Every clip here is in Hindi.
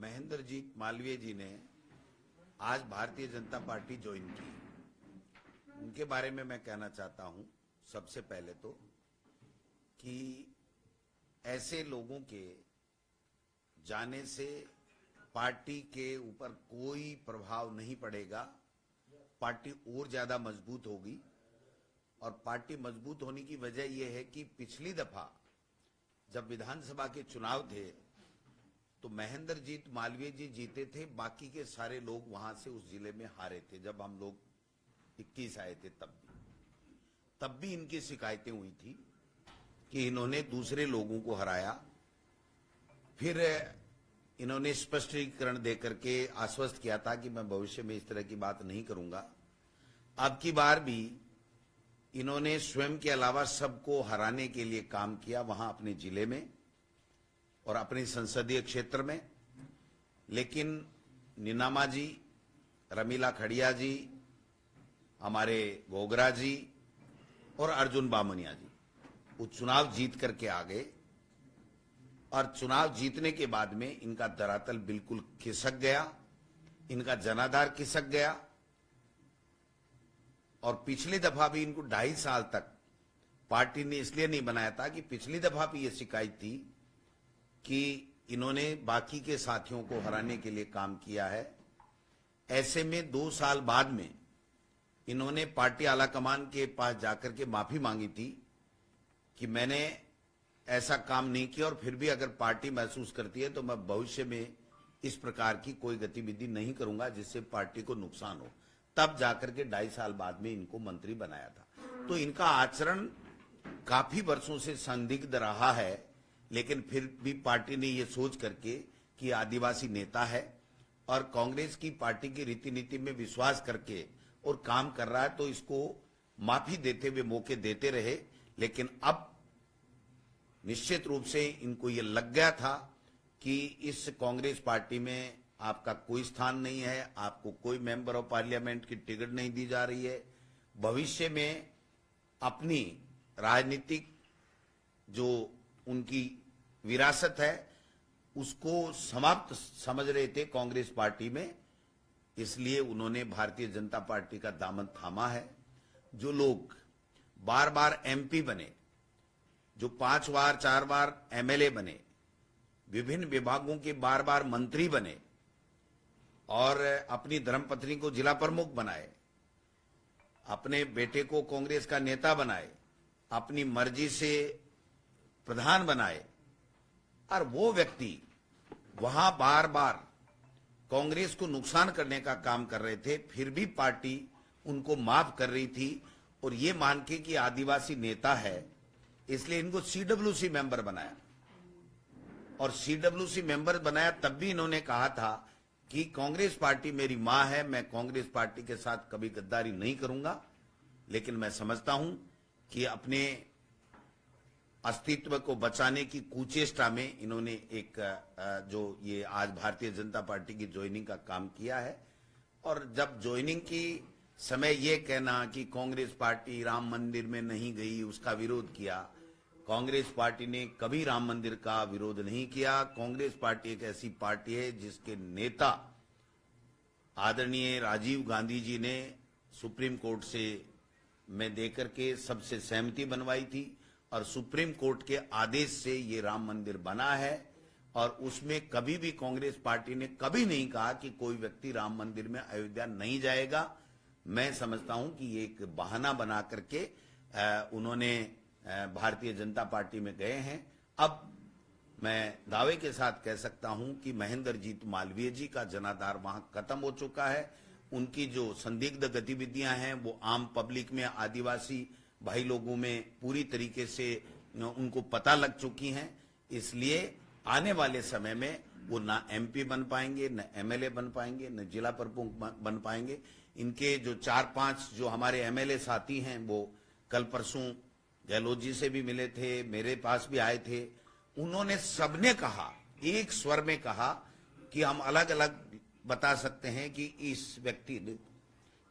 महेंद्रजीत मालवीय जी ने आज भारतीय जनता पार्टी ज्वाइन की। उनके बारे में मैं कहना चाहता हूं सबसे पहले तो कि ऐसे लोगों के जाने से पार्टी के ऊपर कोई प्रभाव नहीं पड़ेगा, पार्टी और ज्यादा मजबूत होगी। और पार्टी मजबूत होने की वजह यह है कि पिछली दफा जब विधानसभा के चुनाव थे तो महेंद्रजीत मालवीय जी जीते थे, बाकी के सारे लोग वहां से उस जिले में हारे थे। जब हम लोग 21 आए थे तब भी इनकी शिकायतें हुई थी कि इन्होंने दूसरे लोगों को हराया। फिर इन्होंने स्पष्टीकरण देकर के आश्वस्त किया था कि मैं भविष्य में इस तरह की बात नहीं करूंगा। अब की बार भी इन्होंने स्वयं के अलावा सबको हराने के लिए काम किया वहां अपने जिले में और अपने संसदीय क्षेत्र में। लेकिन नीनामा जी, रमीला खड़िया जी, हमारे गोगरा जी और अर्जुन बामनिया जी वो चुनाव जीत करके आ गए। और चुनाव जीतने के बाद में इनका धरातल बिल्कुल खिसक गया, इनका जनाधार खिसक गया। और पिछली दफा भी इनको 2.5 साल तक पार्टी ने इसलिए नहीं बनाया था कि पिछली दफा भी ये शिकायत थी कि इन्होंने बाकी के साथियों को हराने के लिए काम किया है। ऐसे में 2 साल बाद में इन्होंने पार्टी आलाकमान के पास जाकर के माफी मांगी थी कि मैंने ऐसा काम नहीं किया और फिर भी अगर पार्टी महसूस करती है तो मैं भविष्य में इस प्रकार की कोई गतिविधि नहीं करूंगा जिससे पार्टी को नुकसान हो। तब जाकर के 2.5 साल बाद में इनको मंत्री बनाया था। तो इनका आचरण काफी वर्षों से संदिग्ध रहा है, लेकिन फिर भी पार्टी ने यह सोच करके कि आदिवासी नेता है और कांग्रेस की पार्टी की रीति नीति में विश्वास करके और काम कर रहा है तो इसको माफी देते हुए मौके देते रहे। लेकिन अब निश्चित रूप से इनको यह लग गया था कि इस कांग्रेस पार्टी में आपका कोई स्थान नहीं है, आपको कोई मेंबर ऑफ पार्लियामेंट की टिकट नहीं दी जा रही है। भविष्य में अपनी राजनीतिक जो उनकी विरासत है उसको समाप्त समझ रहे थे कांग्रेस पार्टी में, इसलिए उन्होंने भारतीय जनता पार्टी का दामन थामा है। जो लोग बार बार एमपी बने, जो 5 बार 4 बार एमएलए बने, विभिन्न विभागों के बार बार मंत्री बने और अपनी धर्मपत्नी को जिला प्रमुख बनाए, अपने बेटे को कांग्रेस का नेता बनाए, अपनी मर्जी से प्रधान बनाए, और वो व्यक्ति वहां बार बार कांग्रेस को नुकसान करने का काम कर रहे थे, फिर भी पार्टी उनको माफ कर रही थी। और ये मान के कि आदिवासी नेता है इसलिए इनको सीडब्ल्यूसी मेंबर बनाया। और सीडब्ल्यूसी मेंबर बनाया तब भी इन्होंने कहा था कि कांग्रेस पार्टी मेरी मां है, मैं कांग्रेस पार्टी के साथ कभी गद्दारी नहीं करूंगा। लेकिन मैं समझता हूं कि अपने अस्तित्व को बचाने की कुचेष्टा में इन्होंने एक जो ये आज भारतीय जनता पार्टी की ज्वाइनिंग का काम किया है। और जब ज्वाइनिंग की समय ये कहना कि कांग्रेस पार्टी राम मंदिर में नहीं गई, उसका विरोध किया, कांग्रेस पार्टी ने कभी राम मंदिर का विरोध नहीं किया। कांग्रेस पार्टी एक ऐसी पार्टी है जिसके नेता आदरणीय राजीव गांधी जी ने सुप्रीम कोर्ट से में देकर के सबसे सहमति बनवाई थी और सुप्रीम कोर्ट के आदेश से ये राम मंदिर बना है। और उसमें कभी भी कांग्रेस पार्टी ने कभी नहीं कहा कि कोई व्यक्ति राम मंदिर में अयोध्या नहीं जाएगा। मैं समझता हूं कि ये एक बहाना बना करके उन्होंने भारतीय जनता पार्टी में गए हैं। अब मैं दावे के साथ कह सकता हूं कि महेंद्रजीत मालवीय जी का जनाधार वहां खत्म हो चुका है। उनकी जो संदिग्ध गतिविधियां हैं वो आम पब्लिक में, आदिवासी भाई लोगों में पूरी तरीके से उनको पता लग चुकी हैं। इसलिए आने वाले समय में वो ना एमपी बन पाएंगे, न एमएलए बन पाएंगे, न जिला प्रमुख बन पाएंगे। इनके जो 4-5 जो हमारे एमएलए साथी हैं वो कल परसों गहलोत जी से भी मिले थे, मेरे पास भी आए थे। उन्होंने सबने कहा, एक स्वर में कहा कि हम अलग अलग बता सकते हैं कि इस व्यक्ति ने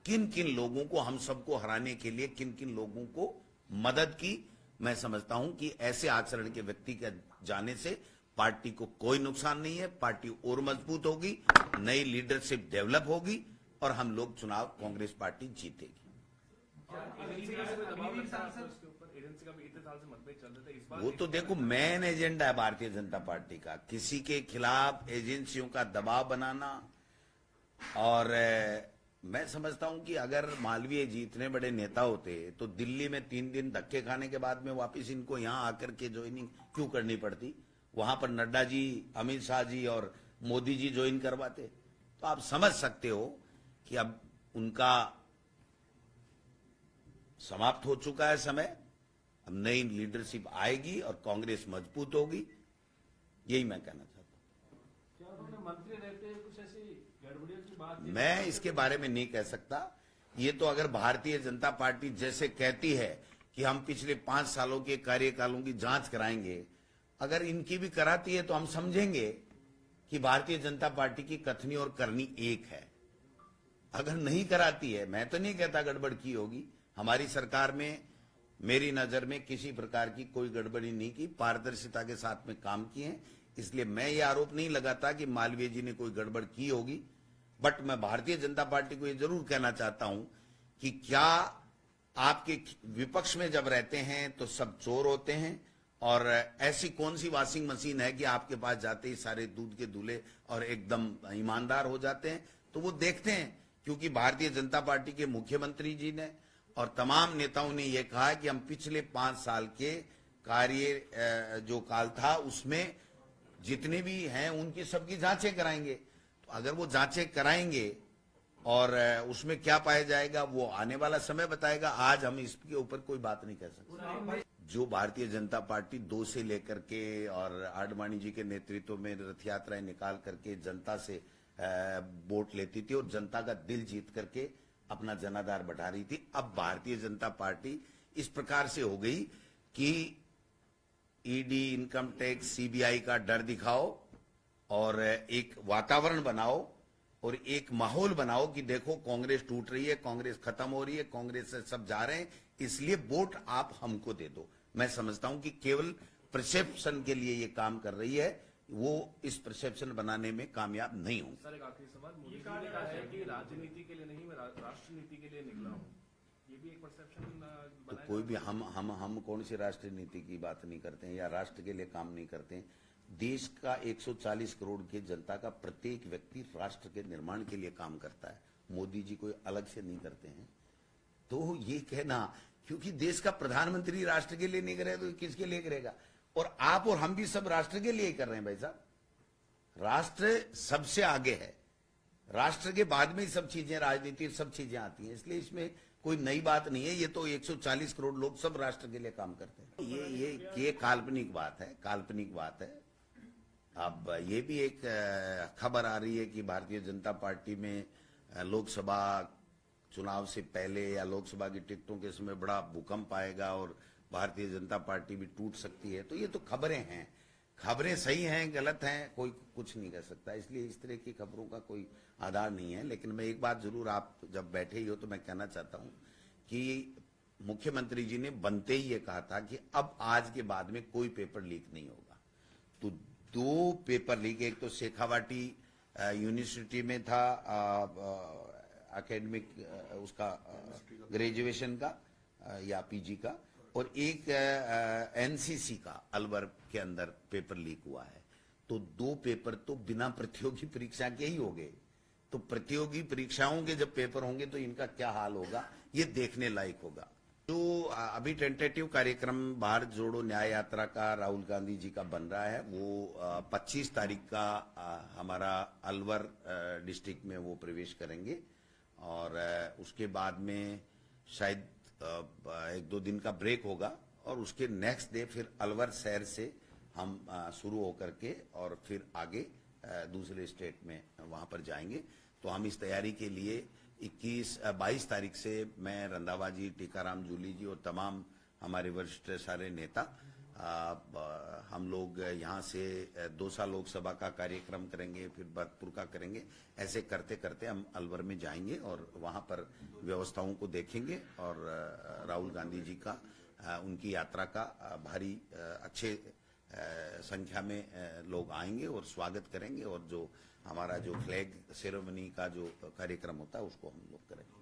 किन किन लोगों को, हम सबको हराने के लिए किन किन लोगों को मदद की। मैं समझता हूं कि ऐसे आचरण के व्यक्ति के जाने से पार्टी को कोई नुकसान नहीं है, पार्टी और मजबूत होगी, नई लीडरशिप डेवलप होगी और हम लोग चुनाव कांग्रेस पार्टी जीतेगी। वो तो देखो मेन एजेंडा है भारतीय जनता पार्टी का, किसी के खिलाफ एजेंसियों का दबाव बनाना। और मैं समझता हूं कि अगर मालवीय जी इतने बड़े नेता होते तो दिल्ली में 3 दिन धक्के खाने के बाद में वापस इनको यहां आकर के ज्वाइनिंग क्यों करनी पड़ती? वहां पर नड्डा जी, अमित शाह जी और मोदी जी ज्वाइन करवाते। तो आप समझ सकते हो कि अब उनका समाप्त हो चुका है समय। अब नई लीडरशिप आएगी और कांग्रेस मजबूत होगी, यही मैं कहना चाहता हूं। मंत्री रहते कुछ ऐसी गड़बड़ियों की बात मैं इसके बारे में नहीं कह सकता। ये तो अगर भारतीय जनता पार्टी जैसे कहती है कि हम पिछले 5 सालों के कार्यकालों की जांच कराएंगे, अगर इनकी भी कराती है तो हम समझेंगे कि भारतीय जनता पार्टी की कथनी और करनी एक है। अगर नहीं कराती है, मैं तो नहीं कहता गड़बड़ की होगी, हमारी सरकार में मेरी नजर में किसी प्रकार की कोई गड़बड़ी नहीं की, पारदर्शिता के साथ में काम किए। इसलिए मैं ये आरोप नहीं लगाता कि मालवीय जी ने कोई गड़बड़ की होगी। बट मैं भारतीय जनता पार्टी को ये जरूर कहना चाहता हूं कि क्या आपके विपक्ष में जब रहते हैं तो सब चोर होते हैं, और ऐसी कौन सी वॉशिंग मशीन है कि आपके पास जाते ही सारे दूध के दूल्हे और एकदम ईमानदार हो जाते हैं? तो वो देखते हैं, क्योंकि भारतीय जनता पार्टी के मुख्यमंत्री जी ने और तमाम नेताओं ने यह कहा कि हम पिछले 5 साल के कार्य जो काल था उसमें जितने भी हैं उनकी सबकी जांचें कराएंगे। तो अगर वो जांचें कराएंगे और उसमें क्या पाया जाएगा वो आने वाला समय बताएगा। आज हम इसके ऊपर कोई बात नहीं कर सकते। जो भारतीय जनता पार्टी 2 से लेकर के और आडवाणी जी के नेतृत्व में रथ यात्राएं निकाल करके जनता से वोट लेती थी और जनता का दिल जीत करके अपना जनाधार बढ़ा रही थी, अब भारतीय जनता पार्टी इस प्रकार से हो गई कि ईडी, इनकम टैक्स, सीबीआई का डर दिखाओ और एक वातावरण बनाओ और एक माहौल बनाओ कि देखो कांग्रेस टूट रही है, कांग्रेस खत्म हो रही है, कांग्रेस से सब जा रहे हैं, इसलिए वोट आप हमको दे दो। मैं समझता हूं कि केवल परसेप्शन के लिए ये काम कर रही है, वो इस परसेप्शन बनाने में कामयाब नहीं होंगे। सर एक आखिरी सवाल, मोदी जी ने कहा है कि राजनीति के लिए नहीं, मैं राष्ट्र नीति के लिए निकला हूं, ये भी एक परसेप्शन तो कोई भी हम कौन सी राष्ट्रीय नीति की बात नहीं करते हैं या राष्ट्र के लिए काम नहीं करते हैं। देश का 140 करोड़ की जनता का प्रत्येक व्यक्ति राष्ट्र के निर्माण के लिए काम करता है, मोदी जी कोई अलग से नहीं करते हैं। तो ये कहना, क्योंकि देश का प्रधानमंत्री राष्ट्र के लिए नहीं करे तो किसके लिए करेगा? और आप और हम भी सब राष्ट्र के लिए ही कर रहे हैं भाई साहब। राष्ट्र सबसे आगे है, राष्ट्र के बाद में ही सब चीजें, राजनीति सब चीजें आती हैं, इसलिए इसमें कोई नई बात नहीं है। ये तो 140 करोड़ लोग सब राष्ट्र के लिए काम करते हैं। ये काल्पनिक बात है, काल्पनिक बात है। अब ये भी एक खबर आ रही है कि भारतीय जनता पार्टी में लोकसभा चुनाव से पहले या लोकसभा की टिकटों के समय बड़ा भूकंप आएगा और भारतीय जनता पार्टी भी टूट सकती है। तो ये तो खबरें हैं, खबरें सही हैं गलत हैं कोई कुछ नहीं कर सकता, इसलिए इस तरह की खबरों का कोई आधार नहीं है। लेकिन मैं एक बात जरूर, आप जब बैठे ही हो तो मैं कहना चाहता हूं कि मुख्यमंत्री जी ने बनते ही ये कहा था कि अब आज के बाद में कोई पेपर लीक नहीं होगा। तो 2 पेपर लीक, एक तो शेखावाटी यूनिवर्सिटी में था एकेडमिक उसका ग्रेजुएशन का या पीजी का, और एक एनसीसी का अलवर के अंदर पेपर लीक हुआ है। तो 2 पेपर तो बिना प्रतियोगी परीक्षा के ही हो गए। तो प्रतियोगी परीक्षाओं के जब पेपर होंगे तो इनका क्या हाल होगा, ये देखने लायक होगा। जो अभी टेंटेटिव कार्यक्रम भारत जोड़ो न्याय यात्रा का राहुल गांधी जी का बन रहा है, वो 25 तारीख का हमारा अलवर डिस्ट्रिक्ट में वो प्रवेश करेंगे और उसके बाद में शायद 1-2 दिन का ब्रेक होगा और उसके नेक्स्ट डे फिर अलवर शहर से हम शुरू होकर के और फिर आगे दूसरे स्टेट में वहां पर जाएंगे। तो हम इस तैयारी के लिए 22 तारीख से मैं, रंधावा जी, टीकाराम जूली जी और तमाम हमारे वरिष्ठ सारे नेता हम लोग यहाँ से दौसा लोकसभा का कार्यक्रम करेंगे, फिर भरतपुर का करेंगे। ऐसे करते करते हम अलवर में जाएंगे और वहां पर व्यवस्थाओं को देखेंगे और राहुल गांधी जी का उनकी यात्रा का भारी अच्छे संख्या में लोग आएंगे और स्वागत करेंगे, और जो हमारा जो फ्लैग सेरेमनी का जो कार्यक्रम होता है उसको हम लोग करेंगे।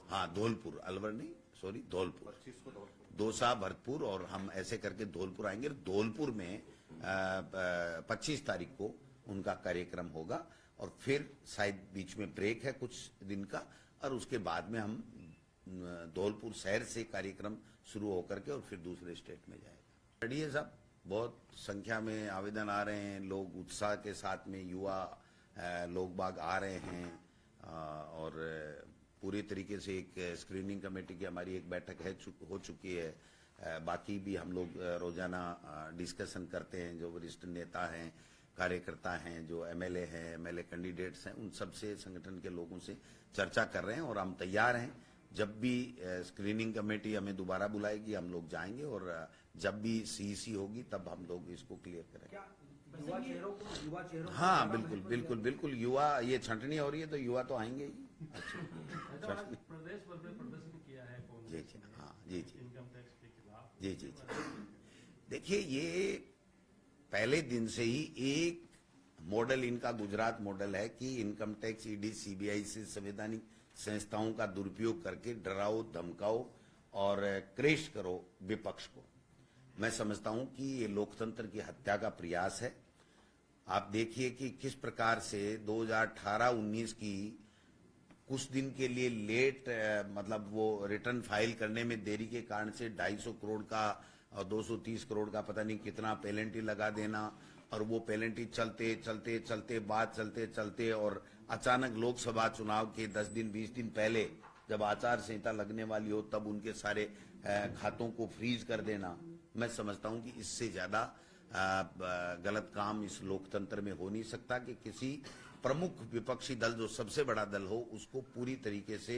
हाँ, धौलपुर, अलवर नहीं, सॉरी, धौलपुर, 25 को धौलपुर, दौसा, भरतपुर, और हम ऐसे करके धौलपुर आएंगे। धौलपुर में 25 तारीख को उनका कार्यक्रम होगा, और फिर शायद बीच में ब्रेक है कुछ दिन का, और उसके बाद में हम धौलपुर शहर से कार्यक्रम शुरू होकर के और फिर दूसरे स्टेट में जाएगा। रेडी साहब, बहुत संख्या में आवेदन आ रहे हैं, लोग उत्साह के साथ में, युवा लोग बाग आ रहे हैं, और पूरी तरीके से एक स्क्रीनिंग कमेटी की हमारी एक बैठक हो चुकी है। बाकी भी हम लोग रोजाना डिस्कशन करते हैं, जो वरिष्ठ नेता हैं, कार्यकर्ता हैं, जो एमएलए हैं, एमएलए कैंडिडेट्स हैं, उन सब से, संगठन के लोगों से चर्चा कर रहे हैं, और हम तैयार हैं। जब भी स्क्रीनिंग कमेटी हमें दोबारा बुलाएगी हम लोग जाएंगे, और जब भी सीईसी होगी तब हम लोग इसको क्लियर करेंगे। युवा चेहरों को हाँ, बिल्कुल बिल्कुल बिल्कुल, युवा, ये छंटनी हो रही है तो युवा तो आएंगे ही। अच्छा, प्रदेश भर में प्रदर्शन किया है कौन? जी जी, हाँ जी जी, इनकम टैक्स के खिलाफ। जी जी जी। देखिए, ये पहले दिन से ही एक मॉडल इनका गुजरात मॉडल है कि इनकम टैक्स, ईडी, सीबीआई से संवैधानिक संस्थाओं का दुरुपयोग करके डराओ, धमकाओ और क्रेश करो विपक्ष को। मैं समझता हूं कि ये लोकतंत्र की हत्या का प्रयास है। आप देखिए कि किस प्रकार से 2018-19 की कुछ दिन के लिए लेट, मतलब वो रिटर्न फाइल करने में देरी के कारण से 250 करोड़ का और 230 करोड़ का पता नहीं कितना पेनल्टी लगा देना, और वो पेनल्टी चलते चलते चलते बात चलते चलते, और अचानक लोकसभा चुनाव के 10 दिन 20 दिन पहले जब आचार संहिता लगने वाली हो तब उनके सारे खातों को फ्रीज कर देना। मैं समझता हूं कि इससे ज्यादा गलत काम इस लोकतंत्र में हो नहीं सकता कि किसी प्रमुख विपक्षी दल, जो सबसे बड़ा दल हो, उसको पूरी तरीके से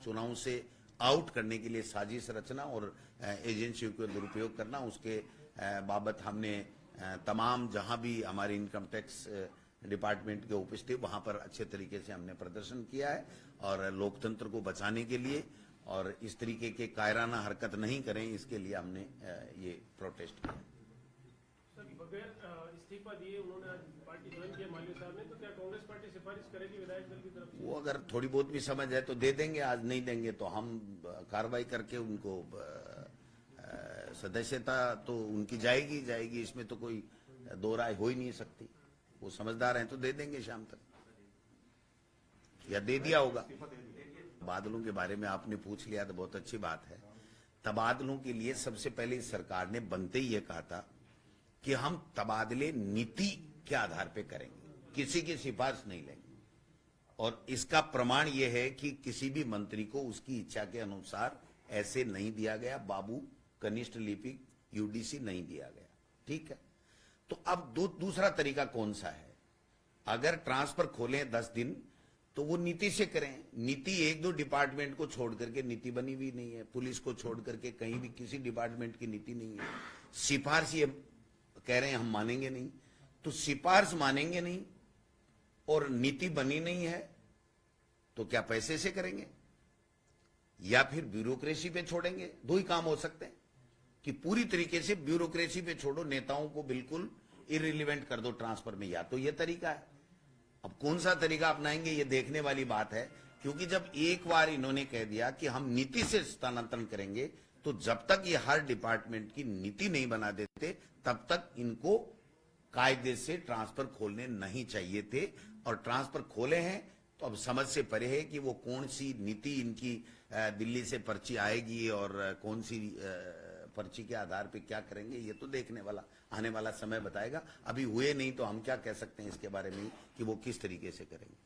चुनाव से आउट करने के लिए साजिश रचना और एजेंसियों का दुरुपयोग करना। उसके बाबत हमने तमाम, जहां भी हमारे इनकम टैक्स डिपार्टमेंट के उपस्थित, वहां पर अच्छे तरीके से हमने प्रदर्शन किया है, और लोकतंत्र को बचाने के लिए और इस तरीके के कायराना हरकत नहीं करें, इसके लिए हमने ये प्रोटेस्ट किया। सर, बगैर इस्तीफा दिए उन्होंने आज पार्टी ज्वाइन किया माल्य साहब ने, तो क्या कांग्रेस पार्टी सिफारिश करेगी विधायक दल की तरफ से? वो अगर थोड़ी बहुत भी समझ है तो दे देंगे, आज नहीं देंगे तो हम कार्रवाई करके उनको सदस्यता तो उनकी जाएगी जाएगी, इसमें तो कोई दो राय हो ही नहीं सकती। वो समझदार हैं तो दे देंगे शाम तक, या दे दिया होगा। तबादलों के बारे में आपने पूछ लिया तो बहुत अच्छी बात है। तबादलों के लिए सबसे पहले सरकार ने बनते ही ये कहा था कि हम तबादले नीति के आधार पे करेंगे, किसी की सिफारिश नहीं लेंगे, और इसका प्रमाण यह है कि किसी भी मंत्री को उसकी इच्छा के अनुसार ऐसे नहीं दिया गया। बाबू कनिष्ठ लिपिक यूडीसी नहीं दिया गया, ठीक है। तो अब दूसरा तरीका कौन सा है? अगर ट्रांसफर खोलें 10 दिन तो वो नीति से करें। नीति 1-2 डिपार्टमेंट को छोड़ करके नीति बनी हुई नहीं है, पुलिस को छोड़ करके कहीं भी किसी डिपार्टमेंट की नीति नहीं है। सिफारिश ये कह रहे हैं हम मानेंगे नहीं, तो सिफारिश मानेंगे नहीं और नीति बनी नहीं है तो क्या पैसे से करेंगे या फिर ब्यूरोक्रेसी पे छोड़ेंगे? दो ही काम हो सकते हैं कि पूरी तरीके से ब्यूरोक्रेसी पे छोड़ो, नेताओं को बिल्कुल इरिलीवेंट कर दो ट्रांसफर में, या तो ये तरीका है। अब कौन सा तरीका अपनाएंगे ये देखने वाली बात है, क्योंकि जब एक बार इन्होंने कह दिया कि हम नीति से स्थानांतरण करेंगे, तो जब तक ये हर डिपार्टमेंट की नीति नहीं बना देते तब तक इनको कायदे से ट्रांसफर खोलने नहीं चाहिए थे। और ट्रांसफर खोले हैं तो अब समझ से परे है कि वो कौन सी नीति इनकी दिल्ली से पर्ची आएगी और कौन सी पर्ची के आधार पे क्या करेंगे, ये तो देखने वाला आने वाला समय बताएगा। अभी हुए नहीं तो हम क्या कह सकते हैं इसके बारे में कि वो किस तरीके से करेंगे।